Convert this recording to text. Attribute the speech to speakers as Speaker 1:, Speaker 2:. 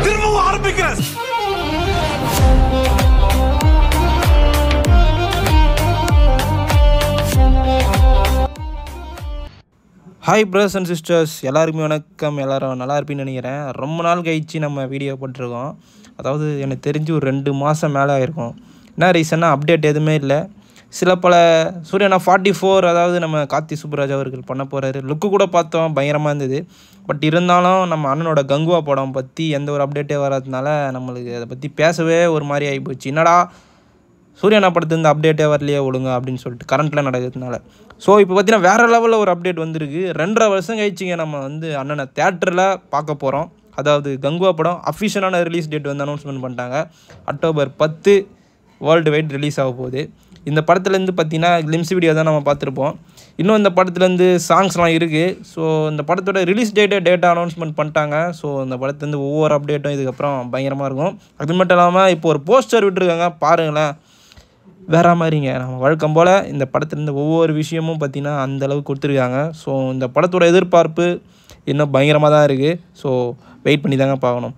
Speaker 1: திரும்பவும் ஆரம்பிக்கிறேன்.
Speaker 2: Hi brothers and sisters, எல்லாருக்குமே வணக்கம். எல்லோரும் நல்லா இருப்பீங்கன்னு நினைக்கிறேன். ரொம்ப நாள் கழிச்சு நம்ம வீடியோ போட்டிருக்கோம். அதாவது எனக்கு தெரிஞ்சு ஒரு 2 மாதம் மேலே ஆகிருக்கும். என்ன ரீசன்னா அப்டேட் எதுவுமே இல்லை. சில பல சூர்யானா 44, அதாவது நம்ம கார்த்தி சுப்புராஜ் அவர்கள் பண்ண போகிறாரு. லுக்கு கூட பார்த்தோம், பயங்கரமாக இருந்தது. பட் இருந்தாலும் நம்ம அண்ணனோட கங்குவா படம் பற்றி எந்த ஒரு அப்டேட்டே வராதனால நம்மளுக்கு அதை பற்றி பேசவே ஒரு மாதிரி ஆகிப்போச்சு. என்னடா சூர்யானா படத்துலேருந்து அப்டேட்டே வரலையே ஒழுங்க அப்படின்னு சொல்லிட்டு கரண்ட்டில் நடக்கிறதுனால. ஸோ இப்போ பார்த்தீங்கன்னா வேறு லெவலில் ஒரு அப்டேட் வந்திருக்கு. 2.5 வருஷம் கழிச்சிங்க நம்ம வந்து அண்ணனை தேட்டரில் பார்க்க போகிறோம். அதாவது கங்குவா படம் அஃபிஷியலான ரிலீஸ் டேட் வந்து அனௌன்ஸ்மெண்ட் பண்ணிட்டாங்க. அக்டோபர் 10 வேர்ல்டு வைட் ரிலீஸ் ஆக போகுது. இந்த படத்துலேருந்து பார்த்தீங்கன்னா கிளிம்ஸ் வீடியோ தான் நம்ம பார்த்துருப்போம். இன்னும் இந்த படத்துலேருந்து சாங்ஸ்லாம் இருக்குது. ஸோ இந்த படத்தோட ரிலீஸ் டேட்டா அனௌன்ஸ்மெண்ட் பண்ணிட்டாங்க. ஸோ இந்த படத்துலேருந்து ஒவ்வொரு அப்டேட்டும் இதுக்கப்புறம் பயங்கரமாக இருக்கும். அது மட்டும் இல்லாமல் இப்போ ஒரு போஸ்டர் விட்டுருக்காங்க, பாருங்களேன், வேறு மாதிரிங்க. நம்ம வழக்கம் போல் இந்த படத்துலேருந்து ஒவ்வொரு விஷயமும் பார்த்திங்கன்னா அந்தளவுக்கு கொடுத்துருக்காங்க. ஸோ இந்த படத்தோட எதிர்பார்ப்பு இன்னும் பயங்கரமாக தான் இருக்குது. ஸோ வெயிட் பண்ணி தாங்க பார்க்கணும்.